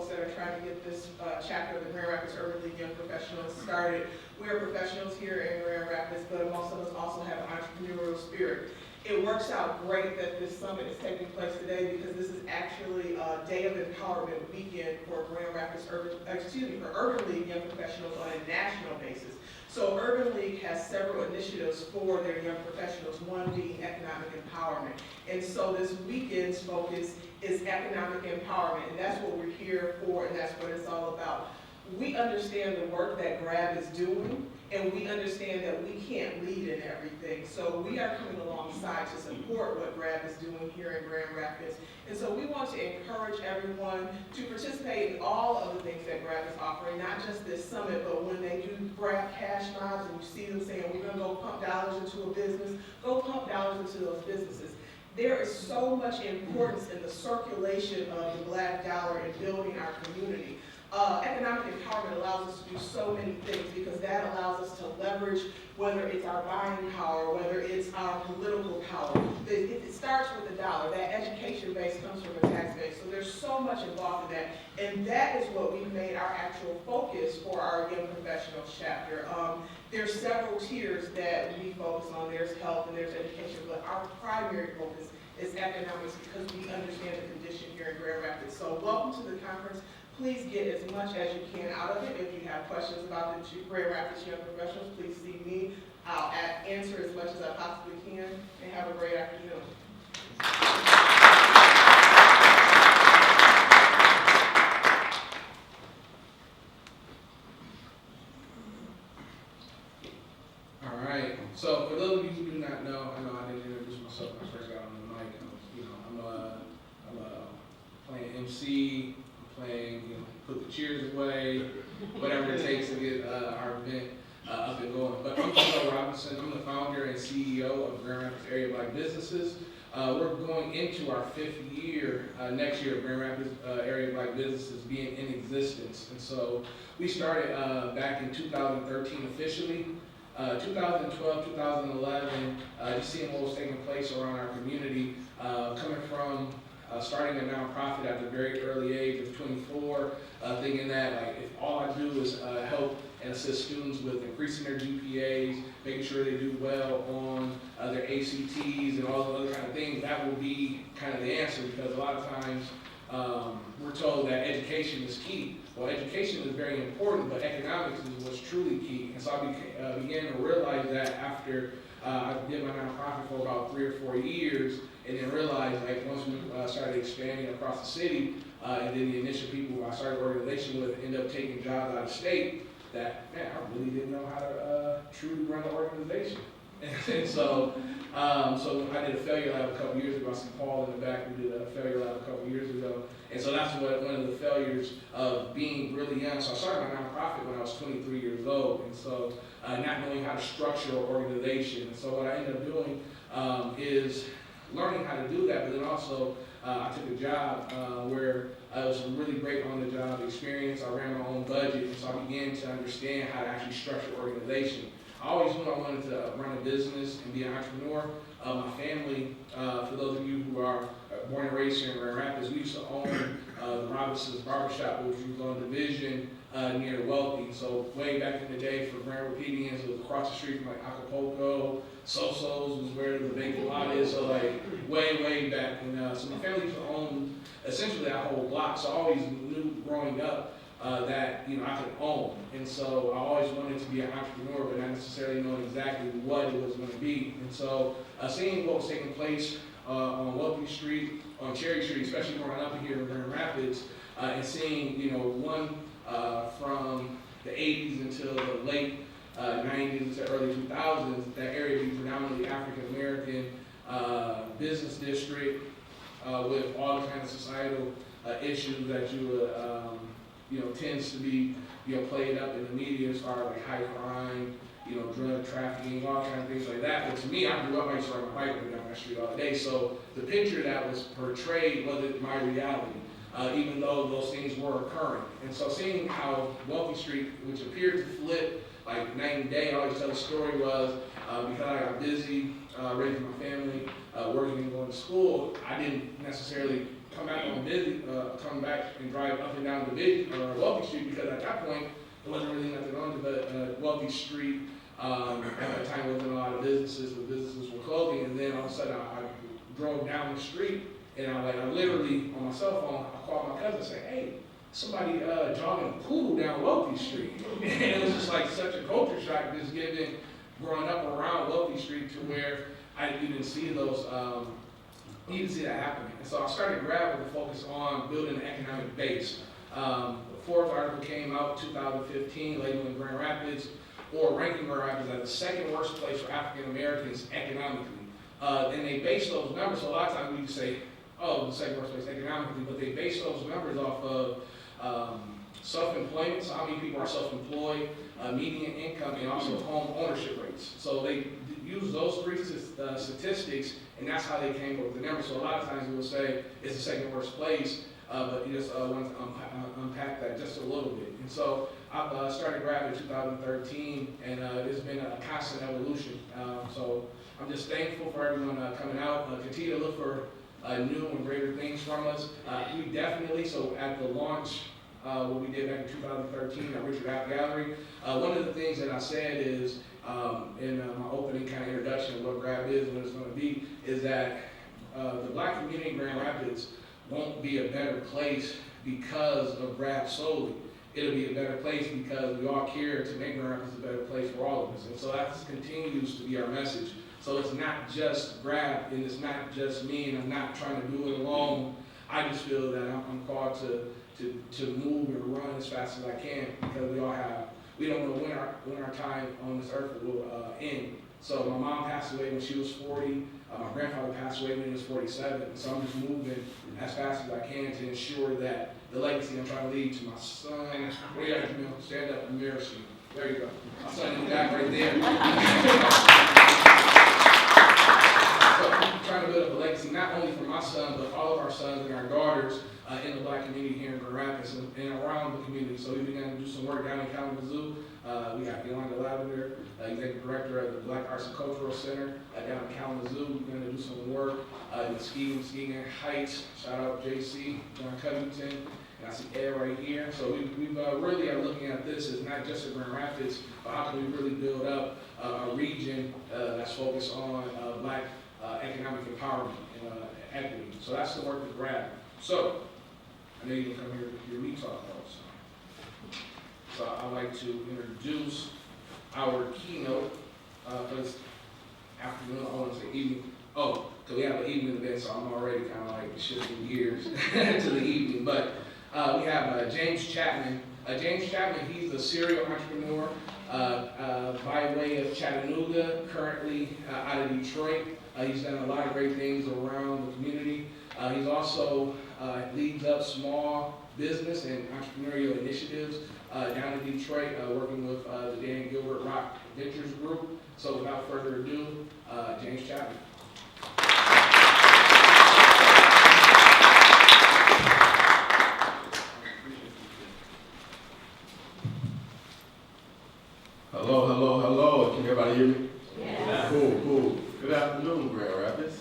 folks that are trying to get this chapter of the Grand Rapids Urban League Young Professionals started. We are professionals here in Grand Rapids, but most of us also have an entrepreneurial spirit. It works out great that this summit is taking place today because this is actually a day of empowerment weekend for Urban League Young Professionals on a national basis. So Urban League has several initiatives for their young professionals, one being economic empowerment. And so this weekend's focus is economic empowerment, and that's what we're here for, and that's what it's all about. We understand the work that GRAB is doing, and we understand that we can't lead in everything. So we are coming alongside to support what GRAB is doing here in Grand Rapids. And so we want to encourage everyone to participate in all of the things that GRAB is offering, not just this summit, but when they do grab cash mobs and you see them saying, we're gonna go pump dollars into a business, go pump dollars into those businesses. There is so much importance in the circulation of the Black dollar in building our community. Economic empowerment allows us to do so many things because that allows us to leverage, whether it's our buying power, whether it's our political power. It starts with the dollar. That education base comes from the tax base. So there's so much involved in that. And that is what we've made our actual focus for our Young Professionals chapter. There's several tiers that we focus on. There's health and there's education, but our primary focus is economics because we understand the condition here in Grand Rapids. So welcome to the conference. Please get as much as you can out of it. If you have questions about the Grand Rapids Young Professionals, please see me. I'll answer as much as I possibly can, and have a great afternoon. All right. So for those of you who do not know, I know I didn't introduce myself when I first got on the mic. I'm playing MC. Playing, put the cheers away, whatever it takes to get our event up and going. But I'm Joe Robinson. I'm the founder and CEO of Grand Rapids Area Black Businesses. We're going into our 5th year next year of Grand Rapids Area Black Businesses being in existence. And so we started back in 2013 officially. 2012, 2011, just seeing what was taking place around our community, coming from starting a nonprofit at the very early age of 24, thinking that like if all I do is help and assist students with increasing their GPAs, making sure they do well on their ACTs and all the other kind of things, that will be kind of the answer, because a lot of times we're told that education is key. Well, education is very important, but economics is what's truly key. And so I began to realize that after I did my nonprofit for about 3 or 4 years, and then realized, like, once we started expanding across the city, and then the initial people I started organization with ended up taking jobs out of state, that, man, I really didn't know how to truly run an organization. And so I did a failure lab a couple years ago. I see Paul in the back. We did a failure lab a couple years ago. And so that's one of the failures of being really young. So I started my nonprofit when I was 23 years old. And so not knowing how to structure an organization. And so what I ended up doing is learning how to do that, but then also I took a job where it was a really great on-the-job experience. I ran my own budget, and so I began to understand how to actually structure an organization. I always knew I wanted to run a business and be an entrepreneur. My family, for those of you who are born and raised here in Grand Rapids, we used to own the Robinson's Barbershop, which was on Division near the Wealthy. So way back in the day for Grand Rapidians, it was across the street from like Acapulco. Soso's was where the vacant lot is, so like way back. And so my family used to own essentially that whole block. So I always knew growing up that I could own, and so I always wanted to be an entrepreneur, but not necessarily knowing exactly what it was going to be. And so seeing what was taking place on Wealthy Street, on Cherry Street, especially growing up here in Grand Rapids, and seeing one from the 80s until the late 90s to early 2000s, that area being predominantly African American business district with all the kind of societal issues that you would tends to be played up in the media as far as like high crime, drug trafficking, all kind of things like that. But to me, I grew up, I used to ride my bike down my street all day. So the picture that was portrayed wasn't my reality, even though those things were occurring. And so seeing how Wealthy Street, which appeared to flip like night and day, I always tell the story was because I got busy raising my family, working and going to school, I didn't necessarily come back and drive up and down the Wealthy Street, because at that point, there wasn't really nothing on the Wealthy Street. At that time, there wasn't a lot of businesses, but businesses were closing, and then all of a sudden, I drove down the street, and I literally, on my cell phone, I called my cousin and said, hey, somebody jogging a poodle down Wealthy Street. And it was just like such a culture shock, just growing up around Wealthy Street, to where you didn't see those, you didn't see that happening. And so I started grabbing the focus on building an economic base. The fourth article came out in 2015, labeling Grand Rapids, or ranking Grand Rapids as the second worst place for African Americans economically. And they base those numbers, so a lot of times we say, oh, the second worst place economically, but they base those numbers off of self-employment, so how many people are self-employed, median income, and also home ownership rates. So they use those three statistics, and that's how they came up with the numbers. So a lot of times we will say it's the second worst place, but you just want to unpack that just a little bit. And so I started grabbing in 2013, and it's been a constant evolution. So I'm just thankful for everyone coming out. Continue to look for new and greater things from us. We definitely, so at the launch, what we did back in 2013 at Richard App Gallery, one of the things that I said is, in my opening kind of introduction of what Grab is and what it's going to be, is that the Black community in Grand Rapids won't be a better place because of Grab solely. It'll be a better place because we all care to make Grand Rapids a better place for all of us. And so that continues to be our message. So it's not just Grab, and it's not just me, and I'm not trying to do it alone. I just feel that I'm called to move and run as fast as I can, because we don't know when our time on this earth will end. So my mom passed away when she was 40. My grandfather passed away when he was 47. So I'm just moving as fast as I can to ensure that the legacy I'm trying to leave to my son. Where you at, Jamil? Stand up and embarrass you. There you go. My son in the back right there. So I'm trying to build up a legacy not only for my son, but all of our sons and our daughters in the Black community here in Grand Rapids and around the community. So we began to do some work down in Kalamazoo. We got Yolanda Lavender, Executive Director of the Black Arts and Cultural Center down in Kalamazoo. We're going to do some work in Muskegon Heights. Shout out JC, John Covington, and I see Ed right here. So we really are looking at this as not just a Grand Rapids, but how can we really build up a region that's focused on Black economic empowerment and equity. So that's the work of Grab. So I know you can come here to hear me talk about it. So I'd like to introduce our keynote for this afternoon. I want to say evening. Oh, because we have an evening event, so I'm already kind of like shifting gears to the evening. But we have James Chapman. James Chapman, he's a serial entrepreneur by way of Chattanooga, currently out of Detroit. He's done a lot of great things around the community. He's also leads up small business and entrepreneurial initiatives down in Detroit, working with the Dan Gilbert Rock Ventures Group. So without further ado, James Chapman. Hello, hello, hello. Can everybody hear me? Yes. Cool. Good afternoon, Grand Rapids.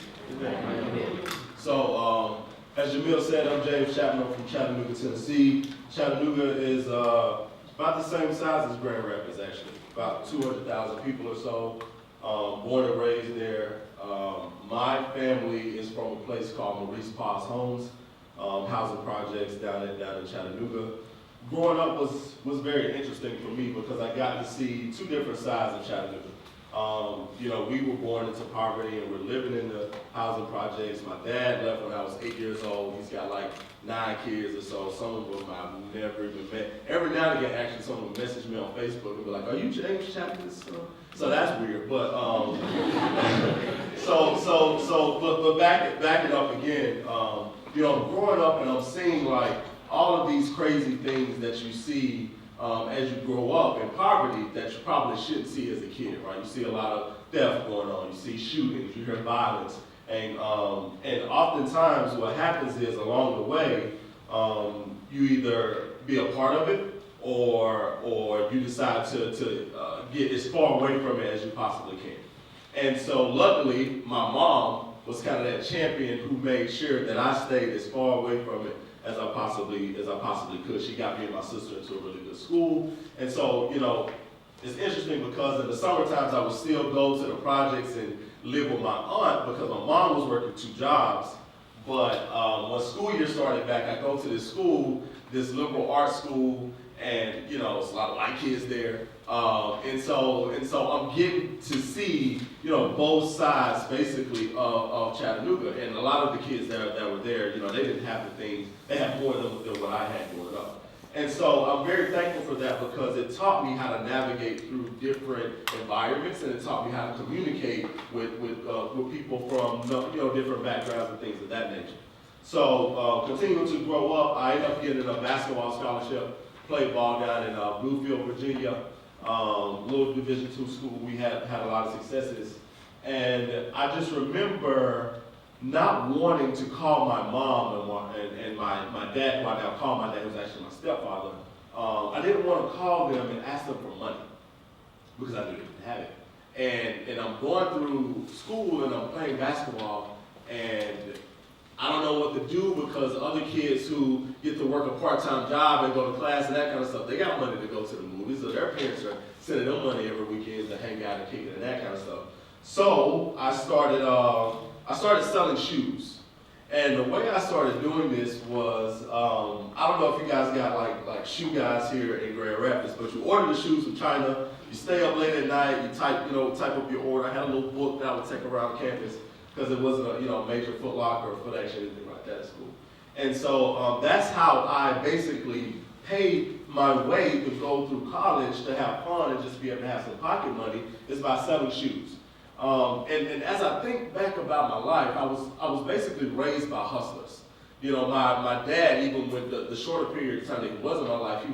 So, as Jamil said, I'm James Chapman. I'm from Chattanooga, Tennessee. Chattanooga is about the same size as Grand Rapids, actually. About 200,000 people or so. Born and raised there. My family is from a place called Maurice Paz Homes, housing projects down in Chattanooga. Growing up was very interesting for me because I got to see two different sides of Chattanooga. We were born into poverty and we're living in the housing projects. My dad left when I was 8 years old. He's got like 9 kids or so. Some of them I've never even met. Every now and again, actually, someone will message me on Facebook and be like, "Are you James Chapman's son?" So that's weird. But but back it up again. Growing up and I'm seeing like all of these crazy things that you see as you grow up in poverty that you probably shouldn't see as a kid, right? You see a lot of theft going on, you see shootings, you hear violence, and oftentimes what happens is along the way, you either be a part of it or you decide to get as far away from it as you possibly can. And so luckily, my mom was kind of that champion who made sure that I stayed as far away from it as I possibly could. She got me and my sister into a really good school. And so, it's interesting because in the summer times I would still go to the projects and live with my aunt because my mom was working 2 jobs. But when school year started back, I go to this school, this liberal arts school, and it's a lot of white kids there. And so I'm getting to see, both sides basically of Chattanooga. And a lot of the kids that were there, they didn't have the things, they had more than what I had growing up. And so I'm very thankful for that because it taught me how to navigate through different environments, and it taught me how to communicate with people from different backgrounds and things of that nature. So continuing to grow up, I ended up getting a basketball scholarship, played ball down in Bluefield, Virginia, little Division II school. We had a lot of successes, and I just remember not wanting to call my mom and my dad, who I now call my dad, who's actually my stepfather. I didn't want to call them and ask them for money because I knew they didn't have it. And I'm going through school and I'm playing basketball, and I don't know what to do because other kids who get to work a part-time job and go to class and that kind of stuff, they got money to go to the movies, so their parents are sending them money every weekend to hang out and kick it and that kind of stuff. So I started selling shoes. And the way I started doing this was, I don't know if you guys got like shoe guys here in Grand Rapids, but you order the shoes from China, you stay up late at night, you type up your order. I had a little book that I would take around campus because it wasn't a major Foot Locker or Foot Action or anything like that at school. And so that's how I basically paid my way to go through college, to have fun and just be able to have some pocket money, is by selling shoes. And as I think back about my life, I was basically raised by hustlers. My dad, even with the shorter period of time that he was in my life,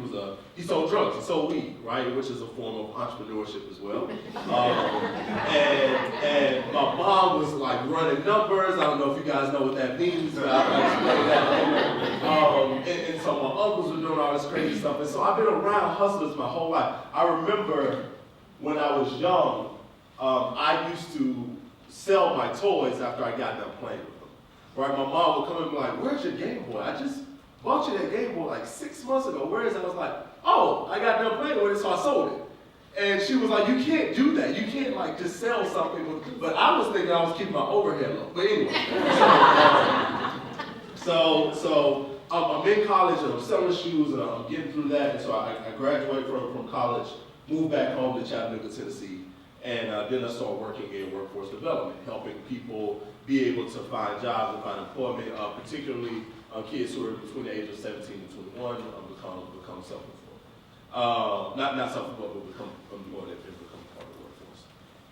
he sold drugs, he sold weed, right, which is a form of entrepreneurship as well. And my mom was like running numbers. I don't know if you guys know what that means, but I'll explain that. And so my uncles were doing all this crazy stuff, and so I've been around hustlers my whole life. I remember when I was young, I used to sell my toys after I got done playing with them. Right? My mom would come and be like, "Where's your Game Boy? I just bought you that Game Boy like 6 months ago. Where is it?" I was like, "Oh, I got done playing with it, so I sold it." And she was like, "You can't do that. You can't just sell something." But I was thinking I was keeping my overhead low. But anyway, so I'm in college and I'm selling shoes and I'm getting through that. And so I graduated from college, moved back home to Chattanooga, Tennessee. And then I started working in workforce development, helping people be able to find jobs and find employment, particularly kids who are between the age of 17 and 21 become self-employed. Not self-employed, but become employed and become part of the workforce.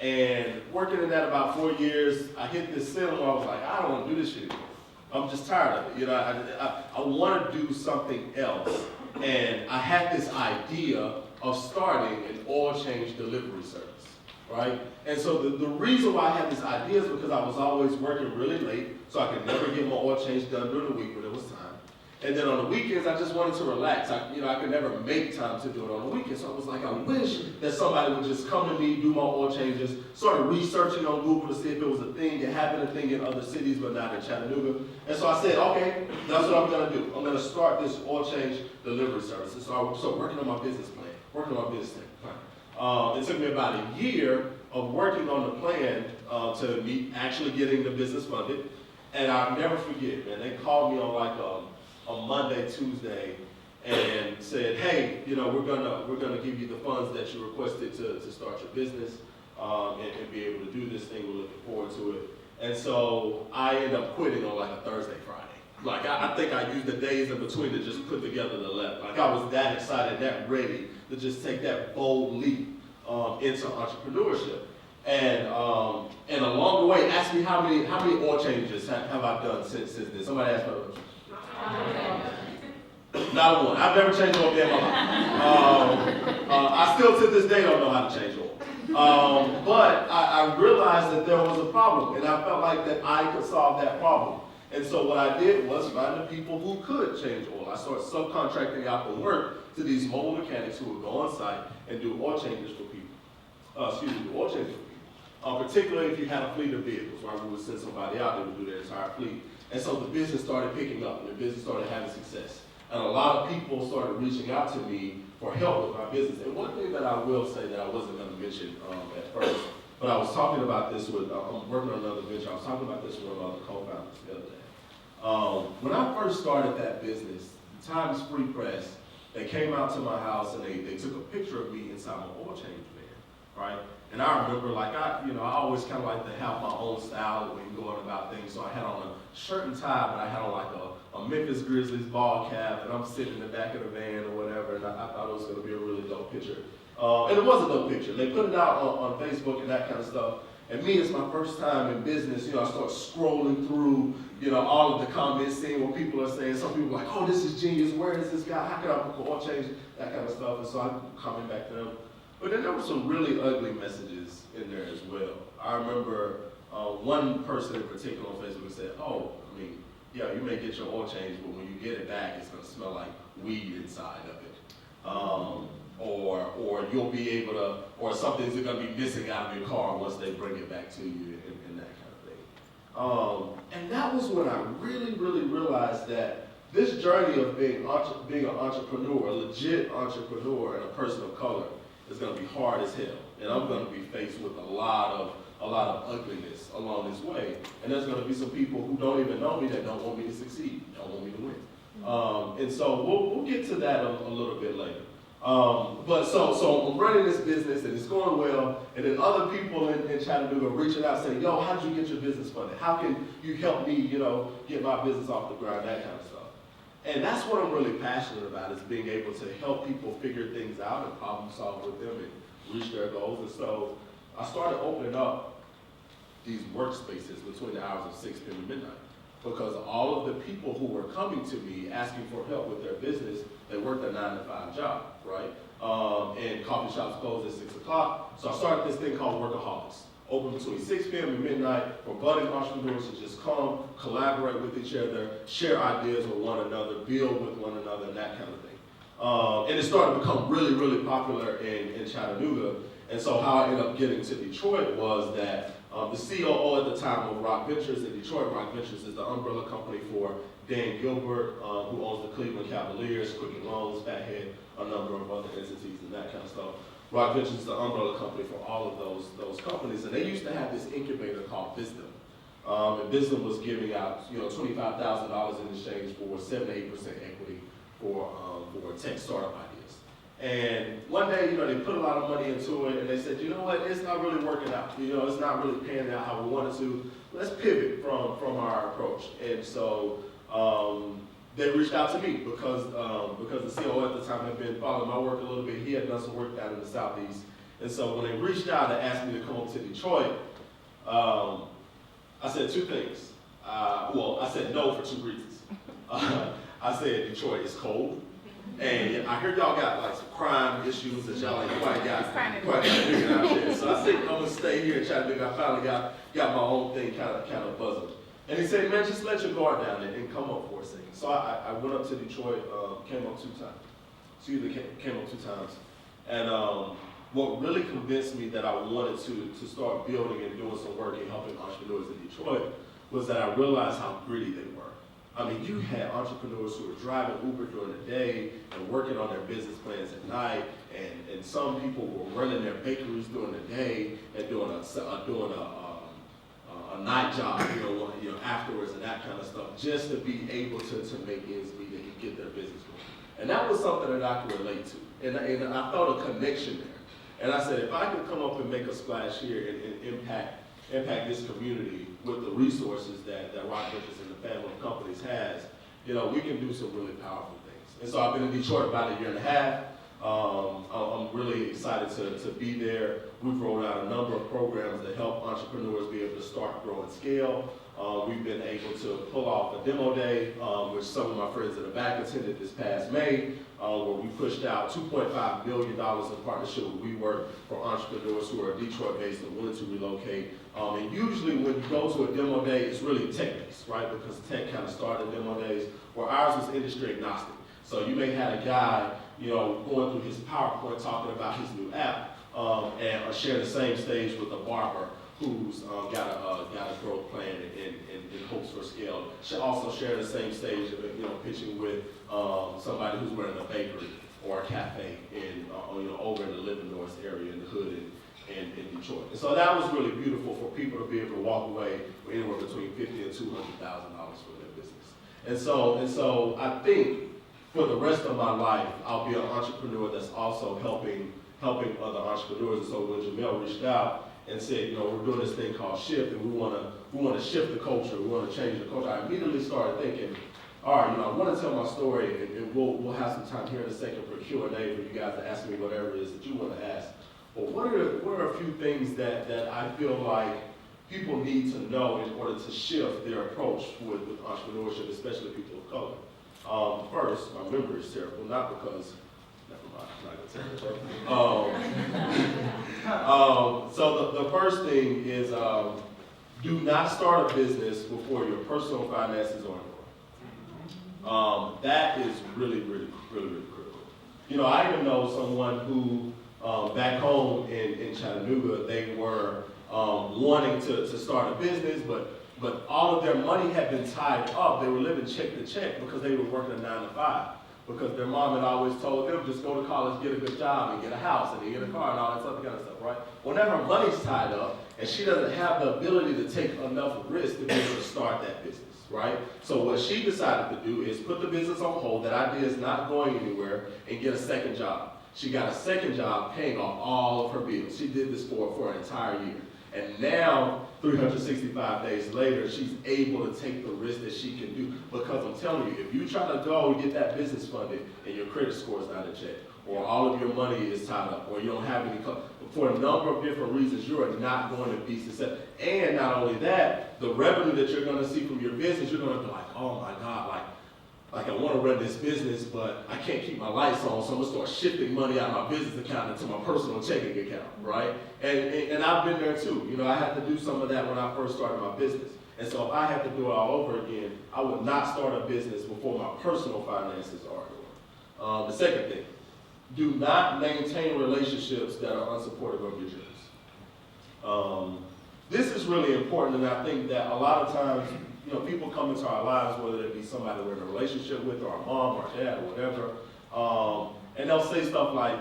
And working in that about 4 years, I hit this ceiling where I was like, I don't want to do this shit anymore. I'm just tired of it. I want to do something else. And I had this idea of starting an oil change delivery service. Right? And so the reason why I had this idea is because I was always working really late, so I could never get my oil change done during the week when it was time. And then on the weekends, I just wanted to relax. I could never make time to do it on the weekends. So I was like, I wish that somebody would just come to me, do my oil changes, started researching on Google to see if it was a thing. It happened a thing in other cities, but not in Chattanooga. And so I said, okay, that's what I'm going to do. I'm going to start this oil change delivery service. And so I started working on my business plan, it took me about a year of working on the plan to me actually getting the business funded. And I'll never forget, man, they called me on a Monday, Tuesday, and said, hey, we're gonna give you the funds that you requested to start your business and be able to do this thing. We're looking forward to it. And so I ended up quitting on a Thursday, Friday. I think I used the days in between to just put together the letter. I was that excited, that ready to just take that bold leap into entrepreneurship. And along the way, ask me how many oil changes have I done since then. Somebody asked me. Not one. I've never changed oil in my life. I still to this day don't know how to change oil. But I realized that there was a problem, and I felt like that I could solve that problem. And so what I did was find the people who could change oil. I started subcontracting out the work to these mobile mechanics who would go on site and do oil changes for people. Do oil changes for people. particularly if you had a fleet of vehicles, right? We would send somebody out, they would do their entire fleet. And so the business started picking up, and the business started having success. And a lot of people started reaching out to me for help with my business. And one thing that I will say that I wasn't going to mention at first, but I was talking about this with, I'm working on another venture, I was talking about this with one of the co-founders the other day. When I first started that business, the Times Free Press, they came out to my house and they took a picture of me inside my oil change van, right? And I remember, like, I always kind of like to have my own style when going about things. So I had on a shirt and tie, but I had on like a Memphis Grizzlies ball cap, and I'm sitting in the back of the van or whatever, and I thought it was going to be a really dope picture. And it was a dope picture. They put it out on Facebook and that kind of stuff. And me, it's my first time in business, I start scrolling through, all of the comments, seeing what people are saying. Some people are like, oh, this is genius. Where is this guy? How can I book an oil change? That kind of stuff. And so I comment back to them. But then there were some really ugly messages in there as well. I remember one person in particular on Facebook said, oh, yeah, you may get your oil change, but when you get it back, it's going to smell like weed inside of it. Or you'll be able to, or something's going to be missing out of your car once they bring it back to you and that kind of thing. And that was when I really, really realized that this journey of being an entrepreneur, a legit entrepreneur and a person of color, is going to be hard as hell. And I'm going to be faced with a lot of ugliness along this way. And there's going to be some people who don't even know me that don't want me to succeed, don't want me to win. And so we'll get to that a little bit later. But so I'm running this business and it's going well, and then other people in Chattanooga are reaching out saying, yo, how did you get your business funded? How can you help me, get my business off the ground, that kind of stuff. And that's what I'm really passionate about, is being able to help people figure things out and problem solve with them and reach their goals. And so I started opening up these workspaces between the hours of 6 p.m. and midnight, because all of the people who were coming to me asking for help with their business, they worked a 9-to-5 job, right? And coffee shops closed at 6 o'clock. So I started this thing called Workaholics, open between 6 p.m. and midnight for budding entrepreneurs to just come, collaborate with each other, share ideas with one another, build with one another, and that kind of thing. And it started to become really, really popular in Chattanooga. And so how I ended up getting to Detroit was that the COO at the time of Rock Ventures in Detroit, Rock Ventures is the umbrella company for Dan Gilbert, who owns the Cleveland Cavaliers, Quicken Loans, Fathead, a number of other entities and that kind of stuff. Rock Ventures is the umbrella company for all of those companies, and they used to have this incubator called Wisdom. And Wisdom was giving out, $25,000 in exchange for 7 to 8% equity for tech startup ideas. And one day, they put a lot of money into it, and they said, you know what, it's not really working out. It's not really panning out how we wanted to. Let's pivot from our approach. And so they reached out to me because the CEO at the time had been following my work a little bit. He had done some work down in the Southeast. And so when they reached out and asked me to come up to Detroit, I said two things. I said no for two reasons. I said Detroit is cold. And I heard y'all got like some crime issues that y'all ain't quite got figured out there. So I said, I'm gonna stay here in Chattanooga. I finally got my own thing kind of buzzing. And he said, man, just let your guard down and come up for a second. So I went up to Detroit, came up 2 times. Came up 2 times. And what really convinced me that I wanted to start building and doing some work and helping entrepreneurs in Detroit was that I realized how gritty they were. You had entrepreneurs who were driving Uber during the day and working on their business plans at night, and some people were running their bakeries during the day and doing a night job, afterwards and that kind of stuff, just to be able to make ends meet and get their business going. And that was something that I could relate to, and I felt a connection there. And I said, if I could come up and make a splash here and impact this community with the resources that Rock Ventures and the family of companies has, we can do some really powerful things. And so I've been in Detroit about 1.5 years. I'm really excited to be there. We've rolled out a number of programs that help entrepreneurs be able to start, grow, and scale. We've been able to pull off a demo day, which some of my friends in the back attended this past May, where we pushed out $2.5 million in partnership with WeWork for entrepreneurs who are Detroit-based and willing to relocate. And usually when you go to a demo day, it's really tech-based, right? Because tech kind of started demo days, where ours was industry agnostic. So you may have a guy, going through his PowerPoint talking about his new app, and share the same stage with a barber who's got a growth plan and hopes for scale. She also shared the same stage of pitching with somebody who's running a bakery or a cafe over in the Living North area in the hood in Detroit. And so that was really beautiful for people to be able to walk away with anywhere between $50,000 and $200,000 for their business. And so I think for the rest of my life, I'll be an entrepreneur that's also helping other entrepreneurs. And so when Jamel reached out and said, we're doing this thing called Shift, and we want to shift the culture, we want to change the culture, I immediately started thinking, all right, I want to tell my story, and we'll have some time here in a second for Q&A for you guys to ask me whatever it is that you want to ask. But what are a few things that I feel like people need to know in order to shift their approach with entrepreneurship, especially people of color? First, my memory is terrible, not because, never mind, I'm not going to tell you. So the first thing is do not start a business before your personal finances are in order. That is really, really, really, really critical. I even know someone who back home in Chattanooga, they were wanting to start a business, but all of their money had been tied up. They were living check to check because they were working a 9 to 5. Because their mom had always told them, just go to college, get a good job, and get a house, and get a car, and all that other kind of stuff, right? Well, now her money's tied up, and she doesn't have the ability to take enough risk to be able to start that business, right? So what she decided to do is put the business on hold. That idea is not going anywhere, and get a second job. She got a second job paying off all of her bills. She did this for an entire year. And now, 365 days later, she's able to take the risk that she can do. Because I'm telling you, if you try to go and get that business funded and your credit score is not in check, or all of your money is tied up, or you don't have any, for a number of different reasons, you are not going to be successful. And not only that, the revenue that you're going to see from your business, you're going to be like, oh my God, like I want to run this business, but I can't keep my lights on, so I'm going to start shifting money out of my business account into my personal checking account, right? And I've been there too. I had to do some of that when I first started my business. And so if I had to do it all over again, I would not start a business before my personal finances are in order. The second thing, do not maintain relationships that are unsupportive of your dreams. This is really important, and I think that a lot of times, people come into our lives, whether it be somebody we're in a relationship with, or our mom, or dad, or whatever, and they'll say stuff like,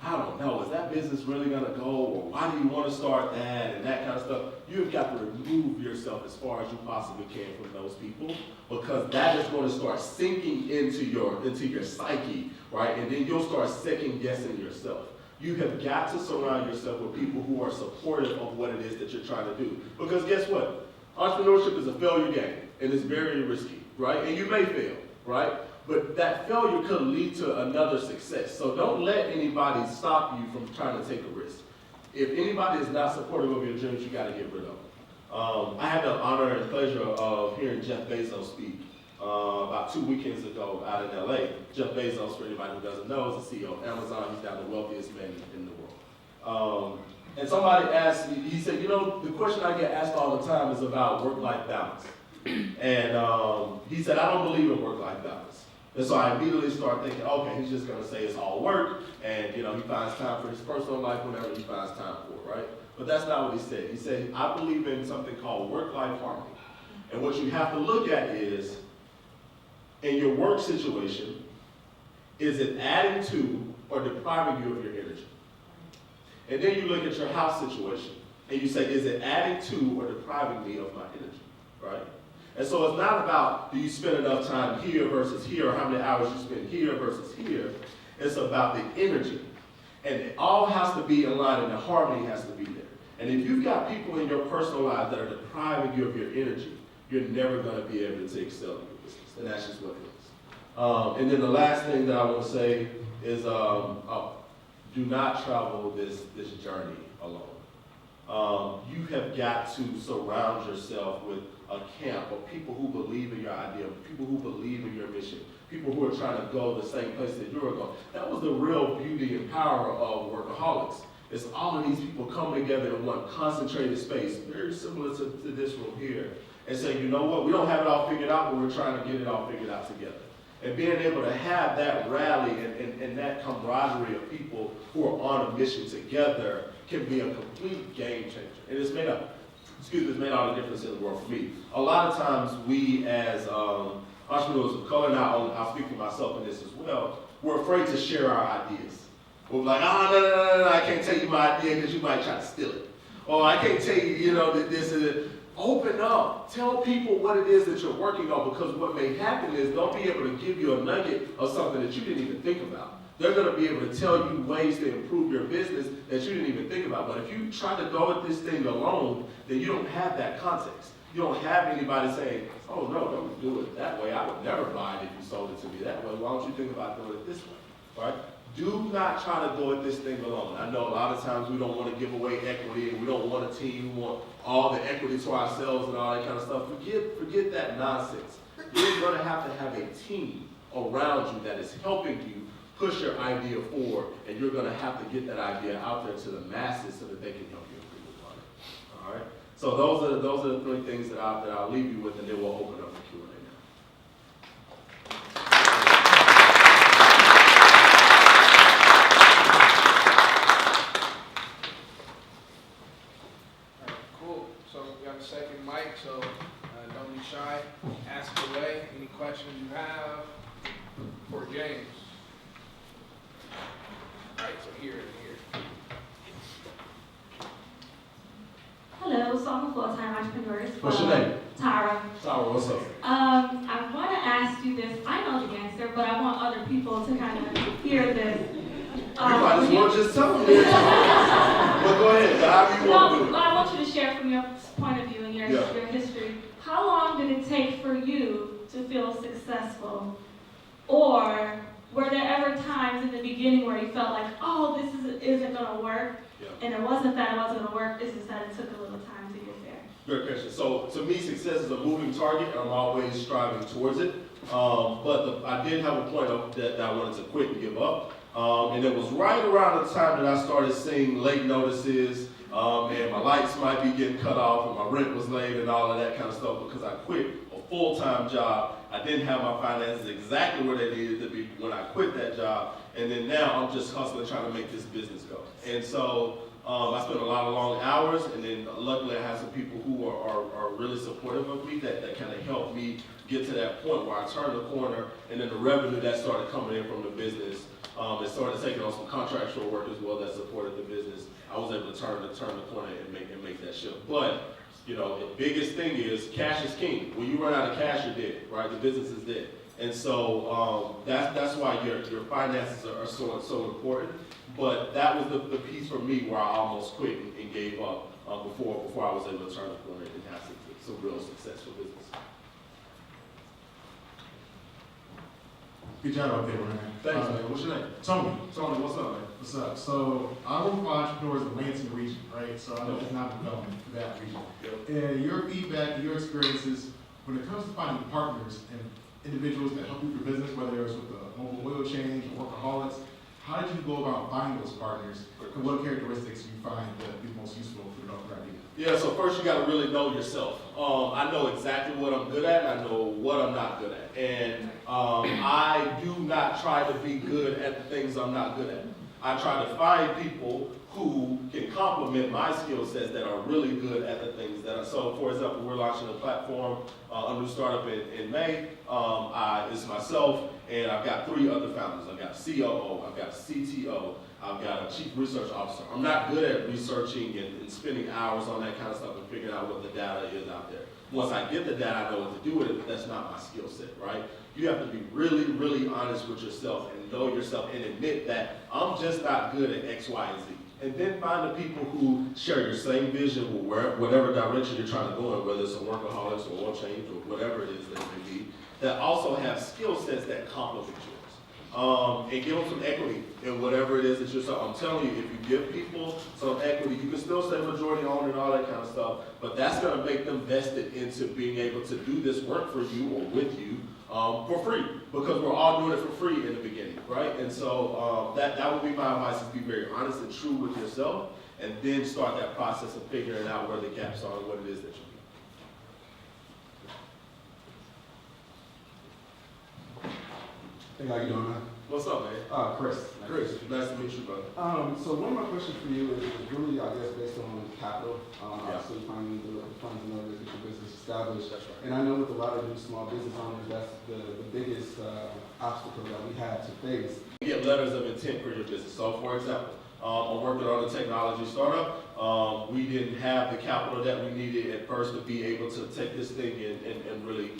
I don't know, is that business really gonna go, or why do you want to start that, and that kind of stuff. You've got to remove yourself as far as you possibly can from those people, because that is going to start sinking into your psyche, right? And then you'll start second guessing yourself. You have got to surround yourself with people who are supportive of what it is that you're trying to do. Because guess what? Entrepreneurship is a failure game, and it's very risky, right? And you may fail, right? But that failure could lead to another success. So don't let anybody stop you from trying to take a risk. If anybody is not supportive of your dreams, you got to get rid of them. I had the honor and pleasure of hearing Jeff Bezos speak about 2 weekends ago out in LA. Jeff Bezos, for anybody who doesn't know, is the CEO of Amazon. He's now the wealthiest man in the world. And somebody asked me, he said, the question I get asked all the time is about work-life balance. And he said, I don't believe in work-life balance. And so I immediately started thinking, okay, he's just going to say it's all work, and he finds time for his personal life whenever he finds time for it, right? But that's not what he said. He said, I believe in something called work-life harmony. And what you have to look at is, in your work situation, is it adding to or depriving you of your energy? And then you look at your house situation, and you say, is it adding to or depriving me of my energy, right? And so it's not about, do you spend enough time here versus here, or how many hours you spend here versus here. It's about the energy. And it all has to be in line, and the harmony has to be there. And if you've got people in your personal life that are depriving you of your energy, you're never going to be able to excel in your business. And that's just what it is. And then the last thing that I want to say is, do not travel this journey alone. You have got to surround yourself with a camp of people who believe in your idea, people who believe in your mission, people who are trying to go the same place that you're going. That was the real beauty and power of Workaholics. It's all of these people coming together in one concentrated space, very similar to this room here, and say, you know what, we don't have it all figured out, but we're trying to get it all figured out together. And being able to have that rally and that camaraderie of people who are on a mission together can be a complete game changer. And it's made up. it's made all the difference in the world for me. A lot of times we as entrepreneurs of color, now I'll speak for myself in this as well, we're afraid to share our ideas. We're like, no, I can't tell you my idea because you might try to steal it. Or I can't tell you, that this is it. Open up. Tell people what it is that you're working on, because what may happen is they'll be able to give you a nugget of something that you didn't even think about. They're going to be able to tell you ways to improve your business that you didn't even think about. But if you try to go at this thing alone, then you don't have that context. You don't have anybody saying, oh no, don't do it that way. I would never buy it if you sold it to me that way. Why don't you think about doing it this way, right? Do not try to go at this thing alone. I know a lot of times we don't want to give away equity, and we don't want a team. We want all the equity to ourselves and all that kind of stuff. Forget that nonsense. You're going to have a team around you that is helping you push your idea forward, and you're going to have to get that idea out there to the masses so that they can help you improve upon it. All right. So those are the three things that I'll leave you with, and then we'll open up the Q&A now. A second mic, so don't be shy. Ask away. Any questions you have for James? All right, so here. Hello, so I'm a full-time entrepreneur. What's your name? Tara. Tara, what's up? I want to ask you this. I know the answer, but I want other people to kind of hear this. You might as well just tell them. But go ahead, however you want to do it. I want you to share from your point of view and your history. How long did it take for you to feel successful? Or were there ever times in the beginning where you felt like, oh, this isn't going to work? Yeah. And it wasn't that it wasn't going to work, it's just that it took a little time to get there. Great question. So to me, success is a moving target, and I'm always striving towards it. But I did have a point that I wanted to quit and give up. And it was right around the time that I started seeing late notices, and my lights might be getting cut off, and my rent was late, and all of that kind of stuff, because I quit a full-time job. I didn't have my finances exactly where they needed to be when I quit that job, and then now I'm just hustling, trying to make this business go. And so I spent a lot of long hours, and then luckily I have some people who are really supportive of me that kind of helped me get to that point where I turned the corner, and then the revenue that started coming in from the business, it started taking on some contractual work as well that supported the business. I was able to turn the corner and make that shift. But the biggest thing is cash is king. When you run out of cash, you're dead, right? The business is dead. And so that's why your finances are so important. But that was the piece for me where I almost quit and gave up before I was able to turn the corner and have some real successful business. Good job out there, man. Thanks, man. What's your name? Tony. Tony, what's up, man? What's up? So I work for entrepreneurs in the Lansing region, right? So I know economic development for that region. Yep. And your feedback and your experiences when it comes to finding partners and individuals that help you with your business, whether it's with a mobile oil change or workaholics, how did you go about finding those partners? And what characteristics do you find that be most useful for your idea? Yeah, so first you got to really know yourself. I know exactly what I'm good at, and I know what I'm not good at. And I do not try to be good at the things I'm not good at. I try to find people who can complement my skill sets that are really good at the things that are. So for example, we're launching a platform, a new startup in May. It's myself, and I've got 3 other founders. I've got a COO, I've got a CTO, I've got a chief research officer. I'm not good at researching and spending hours on that kind of stuff and figuring out what the data is out there. Once I get the data, I know what to do with it, but that's not my skill set, right? You have to be really, really honest with yourself and know yourself and admit that I'm just not good at X, Y, and Z. And then find the people who share your same vision with whatever direction you're trying to go in, whether it's a workaholics or oil change or whatever it is that it may be, that also have skill sets that complement yours. And give them some equity in whatever it is that you're selling. I'm telling you, if you give people some equity, you can still say majority owned and all that kind of stuff, but that's going to make them vested into being able to do this work for you or with you for free, because we're all doing it for free in the beginning, right? And so that would be my advice, is be very honest and true with yourself, and then start that process of figuring out where the gaps are and what it is that you need. Hey, how you doing, man? What's up, man? Chris. Chris, nice to meet you, brother. So one of my questions for you is really, I guess, based on capital. Obviously, finding the funds in order to get your business established. That's right. And I know with a lot of new small business owners, that's the biggest obstacle that we have to face. You get letters of intent for your business. So, for example, I'm working on a technology startup. We didn't have the capital that we needed at first to be able to take this thing and really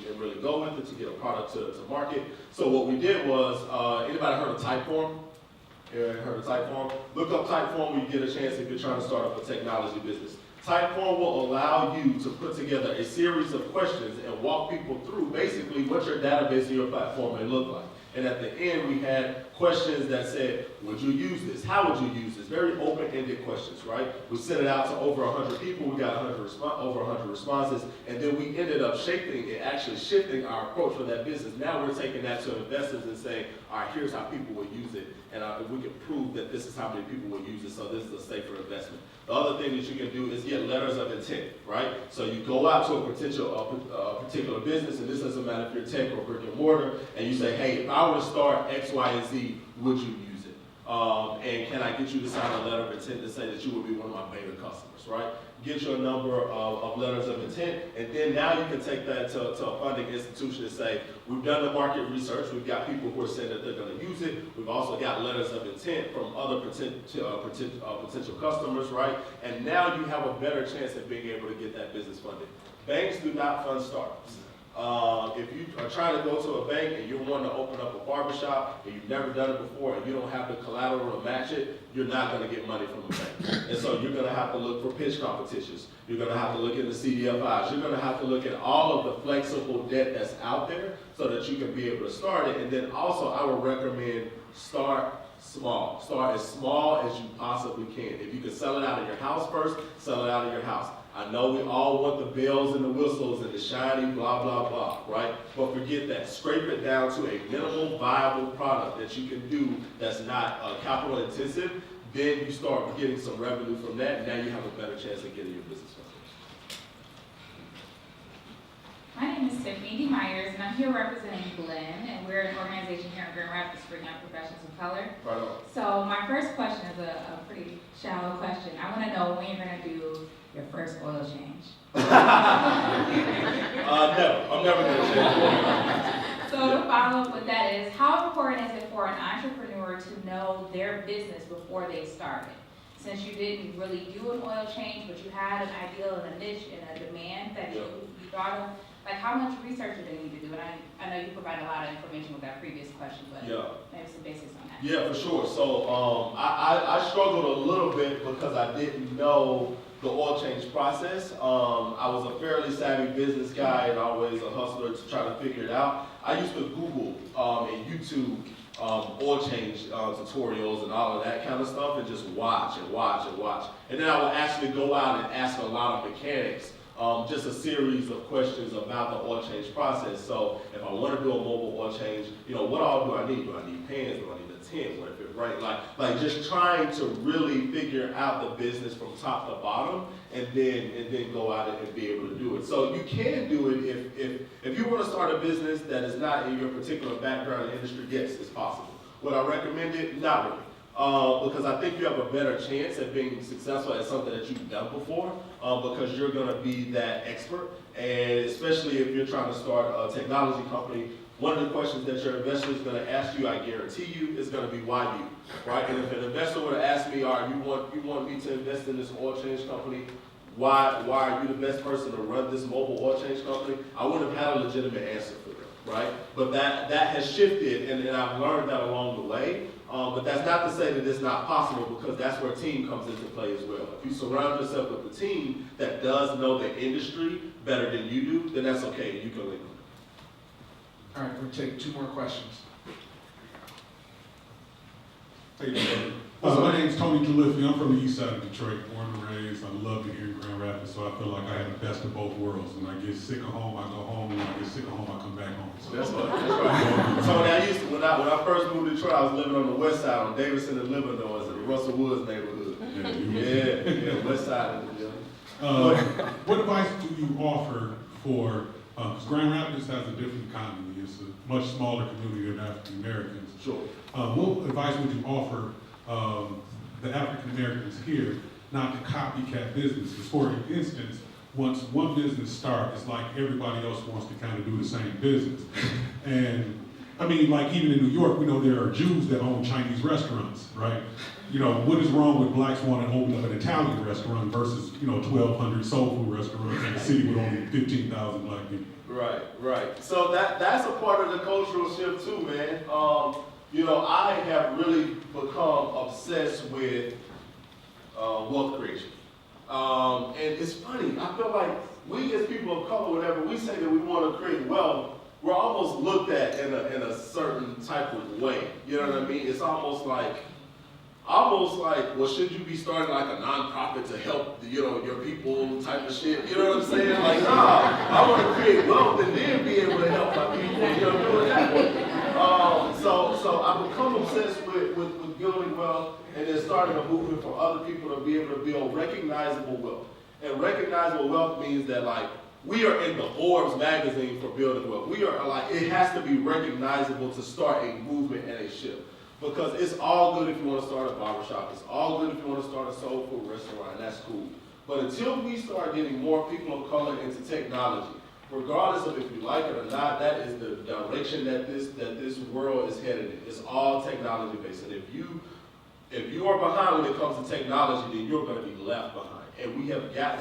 go with it to get a product to market. So what we did was, anybody heard of Typeform? Heard of Typeform? Look up Typeform when you get a chance if you're trying to start up a technology business. Typeform will allow you to put together a series of questions and walk people through basically what your database and your platform may look like. And at the end, we had questions that said, would you use this? How would you use this? Very open-ended questions, right? We sent it out to over 100 people. We got over 100 responses. And then we ended up actually shifting our approach for that business. Now we're taking that to investors and saying, all right, here's how people will use it. And we can prove that this is how many people will use it, so this is a safer investment. The other thing that you can do is get letters of intent, right? So you go out to a particular business, and this doesn't matter if you're tech or brick and mortar, and you say, hey, if I were to start X, Y, and Z, would you use it? And can I get you to sign a letter of intent to say that you would be one of my beta customers, right? Get your number of letters of intent, and then now you can take that to a funding institution and say, we've done the market research, we've got people who are saying that they're going to use it, we've also got letters of intent from other potential customers, right? And now you have a better chance of being able to get that business funded. Banks do not fund startups. If you are trying to go to a bank and you're wanting to open up a barbershop and you've never done it before and you don't have the collateral to match it, you're not going to get money from a bank. And so you're going to have to look for pitch competitions. You're going to have to look at the CDFIs. You're going to have to look at all of the flexible debt that's out there so that you can be able to start it. And then also I would recommend start small. Start as small as you possibly can. If you can sell it out of your house first, sell it out of your house. I know we all want the bells and the whistles and the shiny blah, blah, blah, right? But forget that. Scrape it down to a minimal viable product that you can do that's not capital intensive. Then you start getting some revenue from that, and now you have a better chance of getting your business funded. My name is Tiffany D. Myers, and I'm here representing Glenn, and we're an organization here in Grand Rapids for young professionals of color. Right on. So my first question is a pretty shallow question. I want to know when you're going to do your first oil change. Never. I'm never going to change. So to follow up with that is, how important is it for an entrepreneur to know their business before they started? Since you didn't really do an oil change, but you had an ideal and a niche and a demand that you thought of, like how much research do they need to do? And I know you provided a lot of information with that previous question, but maybe some basics on that. Yeah, for sure. So I struggled a little bit because I didn't know the oil change process. I was a fairly savvy business guy and always a hustler to try to figure it out. I used to Google and YouTube oil change tutorials and all of that kind of stuff and just watch and watch and watch. And then I would actually go out and ask a lot of mechanics just a series of questions about the oil change process. So if I want to do a mobile oil change, what all do I need? Do I need pans? Do I need a tent? What if it rains? Like just trying to really figure out the business from top to bottom and then go out and be able to do it. So you can do it if you want to start a business that is not in your particular background and industry, yes, it's possible. Would I recommend it? Not really. Because I think you have a better chance at being successful at something that you've done before because you're going to be that expert. And especially if you're trying to start a technology company, one of the questions that your investor is going to ask you, I guarantee you, is going to be why you, right? And if an investor were to ask me, all right, you want me to invest in this oil change company, why are you the best person to run this mobile oil change company? I wouldn't have had a legitimate answer for them, right? But that has shifted, and I've learned that along the way. But that's not to say that it's not possible, because that's where team comes into play as well. If you surround yourself with a team that does know the industry better than you do, then that's okay, you can leave. All right, we'll take 2 more questions. Hey, my name's Tony Califfi. I'm from the east side of Detroit, born and raised. I love it here in Grand Rapids, so I feel like I have the best of both worlds. When I get sick of home, I go home. When I get sick of home, I come back home. So That's right. So when I first moved to Detroit, I was living on the west side, on Davidson and Livernois, in the Russell Woods neighborhood. Yeah, west side of the What advice do you offer for Because Grand Rapids has a different economy. It's a much smaller community than African Americans. Sure. What advice would you offer the African Americans here not to copycat businesses? For instance, once one business starts, it's like everybody else wants to kind of do the same business. And I mean, like even in New York, we know there are Jews that own Chinese restaurants, right? You know, what is wrong with blacks wanting to open up an Italian restaurant versus, 1,200 soul food restaurants in a city with only 15,000 black people? Right. So that's a part of the cultural shift too, man. I have really become obsessed with wealth creation. And it's funny, I feel like we as people of color, whenever we say that we want to create wealth, we're almost looked at in a certain type of way. You know what I mean? It's almost like, well, should you be starting like a nonprofit to help, your people type of shit? You know what I'm saying? Like, nah, I want to create wealth and then be able to help my people, do it that way. So I've become obsessed with building wealth and then starting a movement for other people to be able to build recognizable wealth. And recognizable wealth means that, like, we are in the Forbes magazine for building wealth. We are like, it has to be recognizable to start a movement and a shift. Because it's all good if you want to start a barbershop. It's all good if you want to start a soul food restaurant, and that's cool. But until we start getting more people of color into technology, regardless of if you like it or not, that is the direction that this world is headed in. It's all technology based. And if you are behind when it comes to technology, then you're going to be left behind. And we have got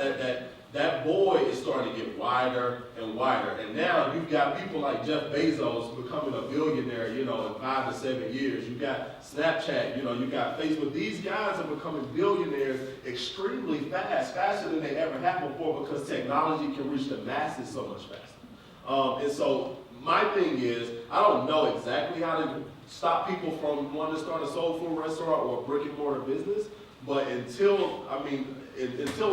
that void is starting to get wider and wider. And now you've got people like Jeff Bezos becoming a billionaire, in 5 to 7 years. You've got Snapchat, you've got Facebook. These guys are becoming billionaires extremely fast, faster than they ever have before, because technology can reach the masses so much faster. And so my thing is, I don't know exactly how to stop people from wanting to start a soul food restaurant or a brick and mortar business, but until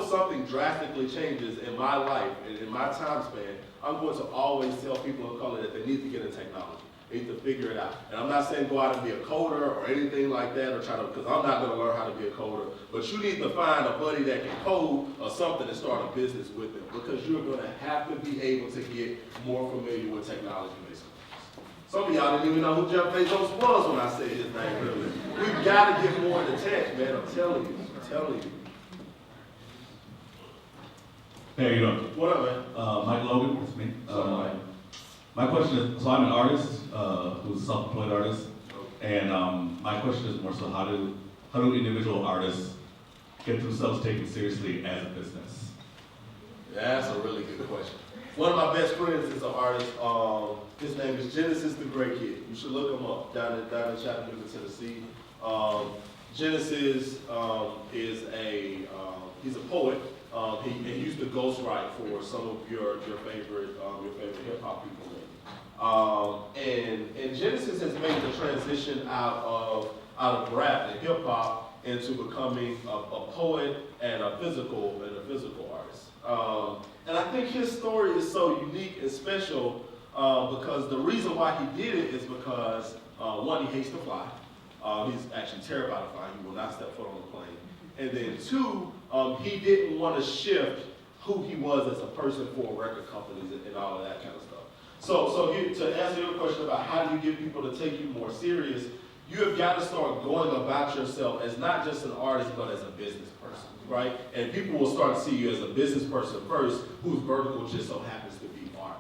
something drastically changes in my life and in my time span, I'm going to always tell people of color that they need to get in technology. They need to figure it out. And I'm not saying go out and be a coder or anything like that, or because I'm not going to learn how to be a coder, but you need to find a buddy that can code or something and start a business with them, because you're going to have to be able to get more familiar with technology, basically. Some of y'all didn't even know who Jeff Bezos was when I said his name earlier. We've got to get more into tech, man. I'm telling you. Hey, how you doing? What up, man? Mike Logan, that's me. My question is, so I'm an artist, who's a self-employed artist, and my question is more so, how do individual artists get themselves taken seriously as a business? That's a really good question. One of my best friends is an artist. His name is Genesis the Great Kid. You should look him up down in Chapman, Tennessee. Genesis is he's a poet. He used to ghostwrite for some of your favorite hip hop people. And Genesis has made the transition out of rap and hip hop into becoming a poet and a physical artist. And I think his story is so unique and special because the reason why he did it is because one, he hates to fly. He's actually terrified of flying. He will not step foot on the plane. And then two, he didn't want to shift who he was as a person for record companies and all of that kind of stuff. So to answer your question about how do you get people to take you more serious, you have got to start going about yourself as not just an artist, but as a business person, right? And people will start to see you as a business person first, whose vertical just so happens to be art.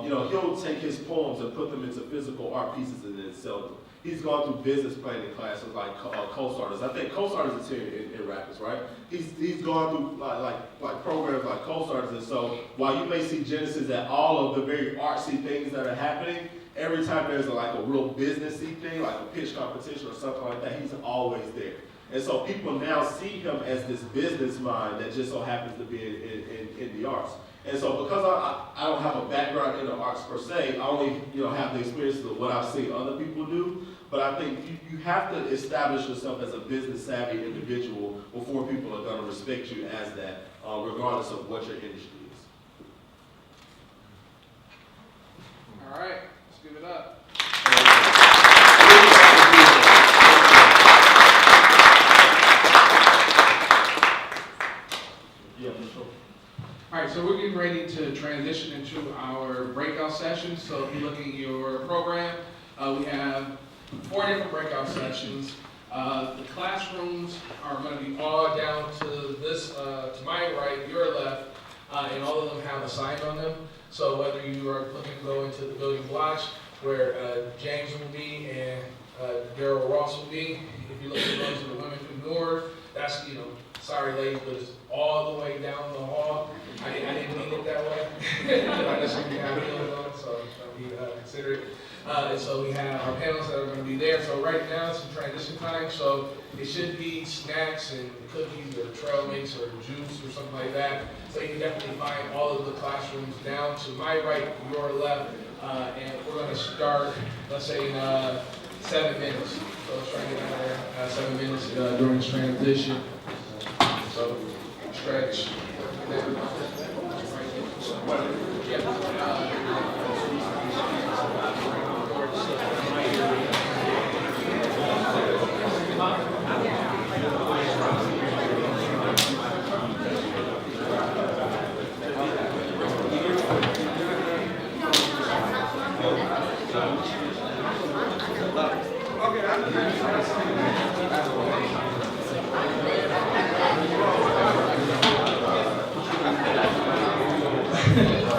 He'll take his poems and put them into physical art pieces and then sell them. He's gone through business planning classes like co-starters. I think co-starters is here in Rapids, right? He's gone through like programs like co-starters, and so while you may see Genesis at all of the very artsy things that are happening, every time there's a real businessy thing, like a pitch competition or something like that, he's always there. And so people now see him as this business mind that just so happens to be in the arts. And so because I don't have a background in the arts per se, I only have the experiences of what I've seen other people do. But I think you have to establish yourself as a business savvy individual before people are going to respect you as that, regardless of what your industry is. All right, let's give it up. Yeah, for sure. All right, so we're getting ready to transition into our sessions. So if you look at your program, we have 4 different breakout sessions. The classrooms are going to be all down to this, to my right, your left, and all of them have a sign on them. So whether you are looking to go into the building blocks where James will be and Daryl Ross will be, if you look at those of the womenpreneur, that's, sorry ladies, but it's all the way down the hall. I didn't mean it that way. I just didn't have heels on, so be considerate. And so we have our panels that are going to be there. So right now it's in transition time, so it should be snacks and cookies or trail mix or juice or something like that. So you can definitely find all of the classrooms down to my right, your left, and we're going to start, let's say, in 7 minutes. So let's try to get out there 7 minutes during this transition. So stretch. Okay.